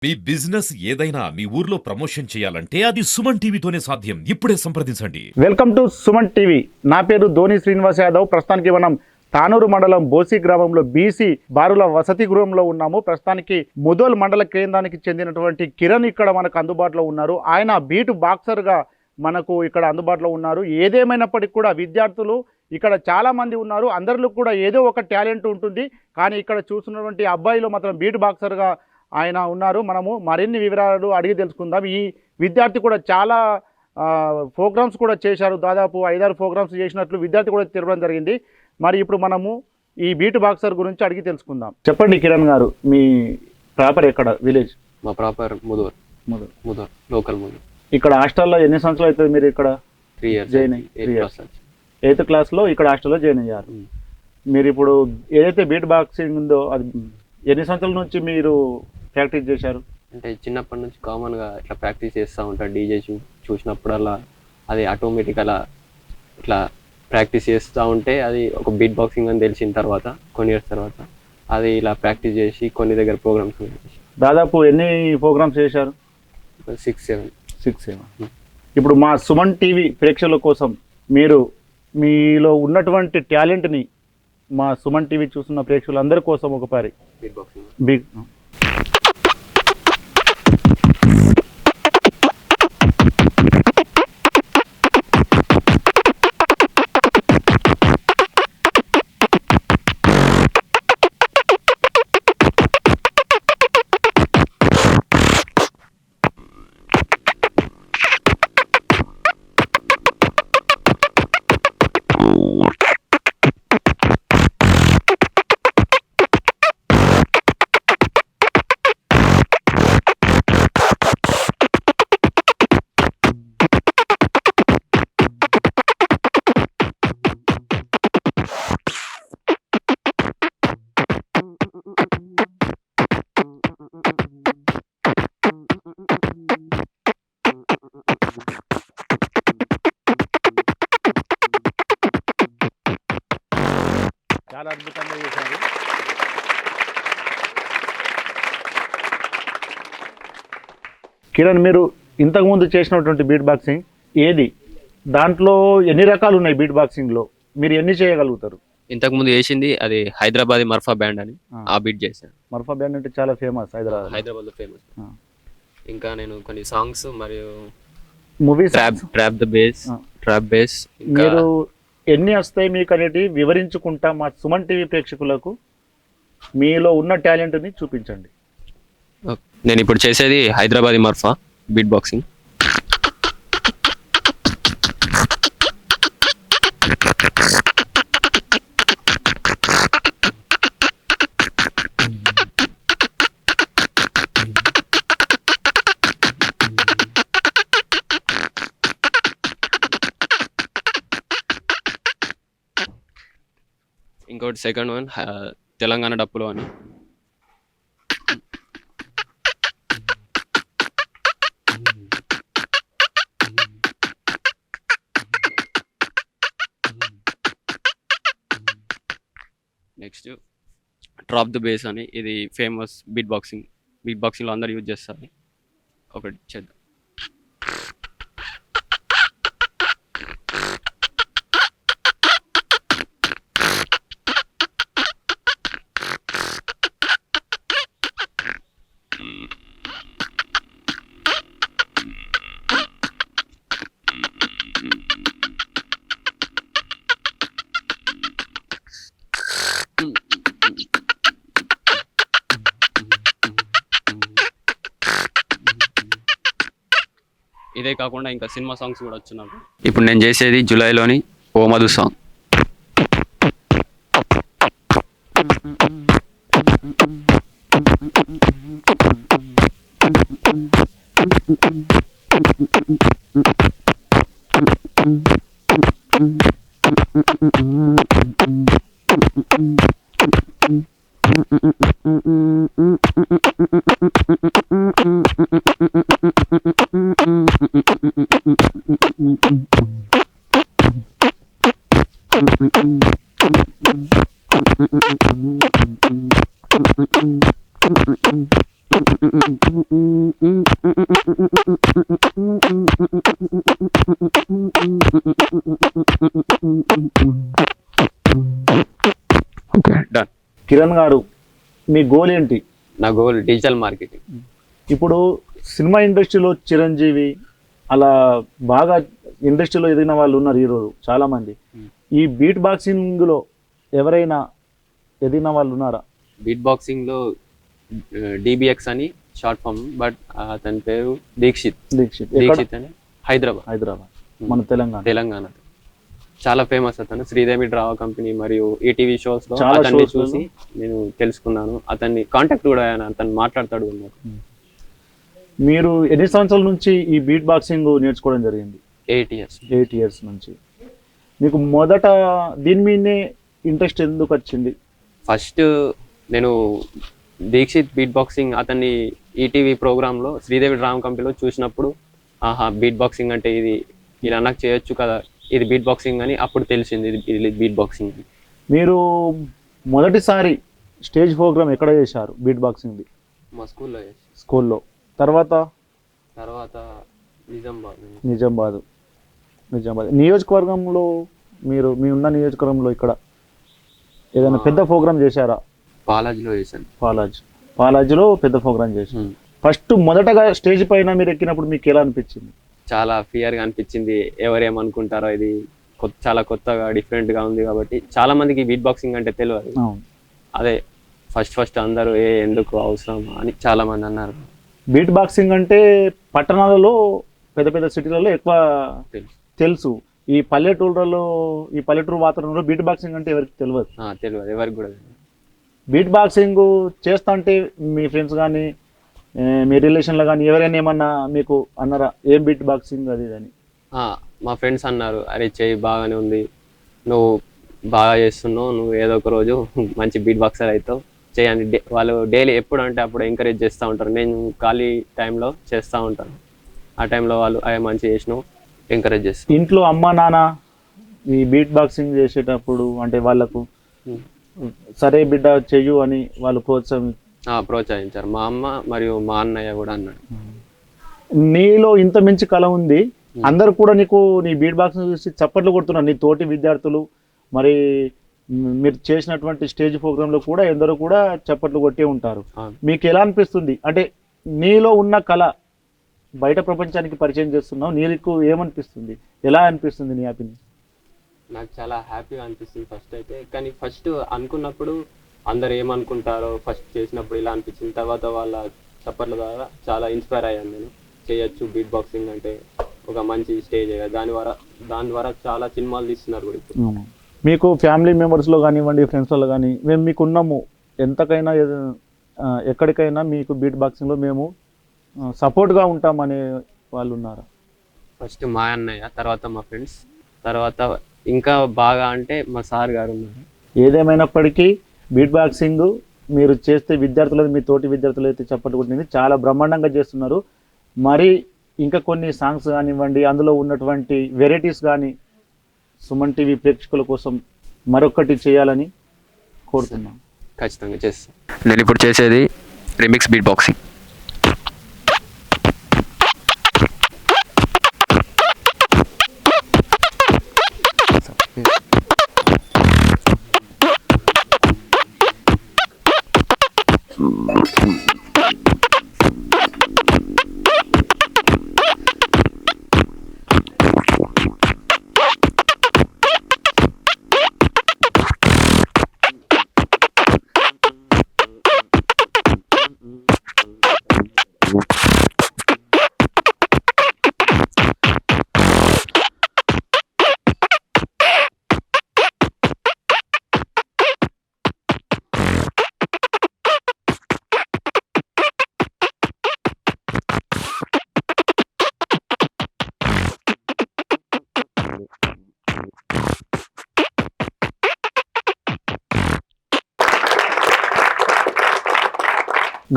మీ business ఏదైనా మీ ఊర్లో promotion చేయాలంటే అది సుమన్ టీవీతోనే సాధ్యం. ఇప్పుడే సంప్రదించండి. Welcome to Suman TV. నా పేరు ధోని శ్రీనివాస్ యాదవ్. ప్రస్తుతానికి మనం తానూరు మండలం బోసి గ్రామంలో బీసీ బారుల వసతి గృహంలో ఉన్నాము. ప్రస్తుతానికి ముదోల్ మండల కేంద్రానికి చెందినటువంటి కిరణ్ ఇక్కడ మనకు అందుబాటులో ఉన్నారు. ఆయన బీట్ బాక్సర్గా మనకు ఇక్కడ అందుబాటులో ఉన్నారు. ఏదేమైనప్పటికీ కూడా విద్యార్థులు ఇక్కడ చాలామంది ఉన్నారు. అందరిలో కూడా ఏదో ఒక టాలెంట్ ఉంటుంది. కానీ ఇక్కడ చూస్తున్నటువంటి అబ్బాయిలో మాత్రం బీట్ బాక్సర్గా ఆయన ఉన్నారు. మనము మరిన్ని వివరాలు అడిగి తెలుసుకుందాం. ఈ విద్యార్థి కూడా చాలా ప్రోగ్రామ్స్ కూడా చేశారు. దాదాపు 5-6 ప్రోగ్రామ్స్ చేసినట్లు విద్యార్థి కూడా తిరగడం జరిగింది. మరి ఇప్పుడు మనము ఈ బీట్ బాక్సర్ గురించి అడిగి తెలుసుకుందాం. చెప్పండి కిరణ్ గారు, మీ ప్రాపర్ ఎక్కడ విలేజ్? మా ప్రాపర్ ముదూర్ లోకల్ ముదూర్. ఇక్కడ హాస్టల్లో ఎన్ని సంవత్సరాలు అవుతుంది మీరు ఇక్కడ 3 years జాయిన్ అయ్యి? 8th క్లాస్లో ఇక్కడ హాస్టల్లో జాయిన్ అయ్యారు. మీరు ఇప్పుడు ఏదైతే బీట్ బాక్సింగ్ ఉందో అది ఎన్ని సంవత్సరాల నుంచి మీరు ప్రాక్టీస్ చేశారు? అంటే చిన్నప్పటి నుంచి కామన్గా ఇట్లా ప్రాక్టీస్ చేస్తూ ఉంటాను. డీజే చూసినప్పుడల్లా అది ఆటోమేటిక్ అలా ఇట్లా ప్రాక్టీస్ చేస్తూ ఉంటే అది ఒక బీట్ బాక్సింగ్ అని తెలిసిన తర్వాత కొన్ని ఇయర్స్ తర్వాత అది ఇలా ప్రాక్టీస్ చేసి కొన్ని దగ్గర ప్రోగ్రామ్స్. దాదాపు ఎన్ని ప్రోగ్రామ్స్ చేశారు? 6-7. ఇప్పుడు మా సుమన్ టీవీ ప్రేక్షకుల కోసం మీరు మీలో ఉన్నటువంటి టాలెంట్ని మా సుమన్ టీవీ చూస్తున్న ప్రేక్షకులందరి కోసం ఒకసారి బీట్ బాక్సింగ్ బిగ్ చాలా అద్భుతంగా చేశారు. కిరణ్, మీరు ఇంతకుముందు చేసినటువంటి బీట్ బాక్సింగ్ ఏది? దాంట్లో ఎన్ని రకాలు ఉన్నాయి బీట్ బాక్సింగ్లో? మీరు ఎన్ని చేయగలుగుతారు? ఇంతకుముందు చేసింది అది హైదరాబాద్ మర్ఫా బ్యాండ్ అని ఆ బీట్ చేశాను. మర్ఫా బ్యాండ్ అంటే చాలా ఫేమస్ హైదరాబాద్లో ఫేమస్. ఇంకా నేను కొన్ని సాంగ్స్ మరియు మూవీస్ ట్రాప్ బేస్. మీరు ఎన్ని వస్తాయి మీకు అనేది వివరించుకుంటా మా సుమన్ టీవీ ప్రేక్షకులకు మీలో ఉన్న టాలెంట్ని చూపించండి. నేను ఇప్పుడు చేసేది హైదరాబాద్ మర్ఫా బీట్ బాక్సింగ్. ఇంకోటి సెకండ్ వన్ తెలంగాణ డప్పులో అని. నెక్స్ట్ డ్రాప్ ద బేస్ అని, ఇది ఫేమస్ బీట్ బాక్సింగ్లో అందరు యూజ్ చేస్తారు. ఒకటి చేద్దాం. ఇదే కాకుండా ఇంకా సినిమా సాంగ్స్ కూడా వచ్చు నాకు. ఇప్పుడు నేను చేసేది జూలైలోని ఓ మధు సాంగ్. డన్. కిరణ్ గారు, మీ గోల్ ఏంటి? నా గోల్ డిజిటల్ మార్కెటింగ్. ఇప్పుడు సినిమా ఇండస్ట్రీలో చిరంజీవి అలా బాగా ఇండస్ట్రీలో ఎదిగిన వాళ్ళు ఉన్నారు ఈరోజు చాలామంది. ఈ బీట్ బాక్సింగ్లో ఎవరైనా ఎదిగిన వాళ్ళు ఉన్నారా? బీట్ బాక్సింగ్లో డిబిఎక్స్ అని షార్ట్ ఫామ్, బట్ అతని పేరు దీక్షిత్. దీక్షిత్ దీక్షిత్ అని హైదరాబాద్, మన తెలంగాణ. చాలా ఫేమస్ అతను. శ్రీదేవి డ్రామా కంపెనీ మరియు ఈటీవీ షోస్ లో చాలా అతన్ని shows చూసి నేను తెలుసుకున్నాను. అతన్ని కాంటాక్ట్ కూడా అయ్యాను. అతను మాట్లాడతాడు ఉన్నారు. మీరు ఎన్ని సంవత్సరాల నుంచి ఈ బీట్ బాక్సింగ్ నేర్చుకోవడం జరిగింది? 8 years. 8 years నుంచి. మీకు మొదట దీని మీదనే ఇంట్రెస్ట్ ఎందుకు వచ్చింది? ఫస్ట్ నేను దీక్షిత్ బీట్ బాక్సింగ్ అతన్ని ఈటీవీ ప్రోగ్రాంలో శ్రీదేవి డ్రామా కంపెనీలో చూసినప్పుడు, ఆహా బీట్ బాక్సింగ్ అంటే ఇది ఇలా నాకు చేయొచ్చు కదా, ఇది బీట్ బాక్సింగ్ అని అప్పుడు తెలిసింది ఇది బీట్ బాక్సింగ్ అని. మీరు మొదటిసారి స్టేజ్ ప్రోగ్రామ్ ఎక్కడ చేశారు బీట్ బాక్సింగ్ది? మా స్కూల్లో స్కూల్లో. తర్వాత నిజామాబాద్. నిజామాబాద్ నియోజకవర్గంలో మీ ఉన్న నియోజకవర్గంలో ఇక్కడ ఏదైనా పెద్ద ప్రోగ్రామ్ చేశారా? బాలాజీలో చేశాను. పాలాజీలో పెద్ద ప్రోగ్రామ్ చేశాను. ఫస్ట్ మొదటగా స్టేజ్ పైన మీరు ఎక్కినప్పుడు మీకు ఎలా అనిపించింది? చాలా ఫియర్గా అనిపించింది. ఎవరేమనుకుంటారో, ఇది చాలా కొత్తగా డిఫరెంట్గా ఉంది కాబట్టి చాలా మందికి బీట్ బాక్సింగ్ అంటే తెలియదు. అదే ఫస్ట్ అందరూ ఎందుకు అవసరం అని చాలా మంది అన్నారు. బీట్ బాక్సింగ్ అంటే పట్టణాలలో పెద్ద పెద్ద సిటీలలో ఎక్కువ తెలుసు. ఈ పల్లెటూరు వాతావరణంలో బీట్ బాక్సింగ్ అంటే ఎవరికి తెలియదు. ఎవరికి కూడా. బీట్ బాక్సింగ్ చేస్తా అంటే మీ ఫ్రెండ్స్ కానీ మీ రిలేషన్లో కానీ ఎవరైనా ఏమన్నా మీకు అన్నారా ఏం బీట్ బాక్సింగ్ అది అని? మా ఫ్రెండ్స్ అన్నారు, అరే చెయ్యి బాగానే ఉంది, నువ్వు బాగా చేస్తున్నావు, నువ్వు ఏదో ఒక రోజు మంచి బీట్ బాక్సర్ అవుతావు, చేయండి. వాళ్ళు డైలీ ఎప్పుడు అంటే అప్పుడు ఎంకరేజ్ చేస్తూ ఉంటారు. నేను ఖాళీ టైంలో చేస్తూ ఉంటాను. ఆ టైంలో వాళ్ళు అవి మంచి చేసినావు ఎంకరేజ్ చేస్తాను. ఇంట్లో అమ్మ నాన్న ఈ బీట్ బాక్సింగ్ చేసేటప్పుడు అంటే వాళ్ళకు సరే బిడ్డ చెయ్యు అని వాళ్ళు ప్రోత్సహించారు. మా అమ్మ మరియు మా అన్నయ్య కూడా అన్నాడు, నీలో ఇంత మంచి కళ ఉంది, అందరు కూడా నీ బీట్ బాక్సింగ్ చూసి చప్పట్లు కొడుతున్నారు. నీ తోటి విద్యార్థులు మరి మీరు చేసినటువంటి స్టేజ్ ప్రోగ్రాంలో కూడా ఎందరో కూడా చప్పట్లు కొట్టే ఉంటారు. మీకు ఎలా అనిపిస్తుంది? అంటే నీలో ఉన్న కళ బయట ప్రపంచానికి పరిచయం చేస్తున్నావు, నీకు ఏమనిపిస్తుంది? ఎలా అనిపిస్తుంది నీ హ్యాపీని? నాకు చాలా హ్యాపీగా అనిపిస్తుంది ఫస్ట్ అయితే. కానీ ఫస్ట్ అనుకున్నప్పుడు అందరు ఏమనుకుంటారో ఫస్ట్ చేసినప్పుడు ఇలా అనిపించింది. తర్వాత వాళ్ళ చప్పట్ల ద్వారా చాలా ఇన్స్పైర్ అయ్యాను. నేను చేయొచ్చు బీట్ బాక్సింగ్ అంటే ఒక మంచి స్టేజ్. దాని ద్వారా చాలా సినిమాలు తీస్తున్నారు కూడా ఇప్పుడు. మీకు ఫ్యామిలీ మెంబర్స్లో కానివ్వండి, ఫ్రెండ్స్లో కానీ మేము మీకు ఉన్నాము, ఎంతకైనా ఎక్కడికైనా మీకు బీట్ బాక్సింగ్లో మేము సపోర్ట్గా ఉంటామనే వాళ్ళు ఉన్నారా? ఫస్ట్ మా అన్నయ్య, తర్వాత మా ఫ్రెండ్స్, తర్వాత ఇంకా బాగా అంటే మా సార్ గారు ఉన్నారు. ఏదేమైనప్పటికీ బీట్ బాక్సింగ్ మీరు చేస్తే విద్యార్థులు, మీ తోటి విద్యార్థులు అయితే చప్పట్లు కొట్టింది చాలా బ్రహ్మాండంగా చేస్తున్నారు. మరి ఇంకా కొన్ని సాంగ్స్ కానివ్వండి, అందులో ఉన్నటువంటి వెరైటీస్ కానీ సుమన్ టీవీ ప్రేక్షకుల కోసం మరొకటి చేయాలని కోరుతున్నాను. ఖచ్చితంగా చేస్తాను. నేను ఇప్పుడు చేసేది రిమిక్స్ బీట్ బాక్సింగ్.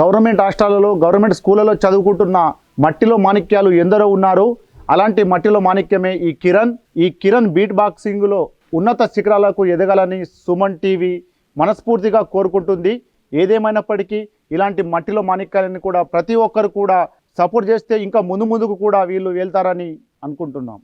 గవర్నమెంట్ హాస్టళ్లలో, గవర్నమెంట్ స్కూళ్ళలో చదువుకుంటున్న మట్టిలో మాణిక్యాలు ఎందరో ఉన్నారు. అలాంటి మట్టిలో మాణిక్యమే ఈ కిరణ్ బీట్ బాక్సింగ్లో ఉన్నత శిఖరాలకు ఎదగాలని సుమన్ టీవీ మనస్ఫూర్తిగా కోరుకుంటుంది. ఏదేమైనప్పటికీ ఇలాంటి మట్టిలో మాణిక్యాలని కూడా ప్రతి ఒక్కరు కూడా సపోర్ట్ చేస్తే ఇంకా ముందుకు కూడా వీళ్ళు వెళ్తారని అనుకుంటున్నాం.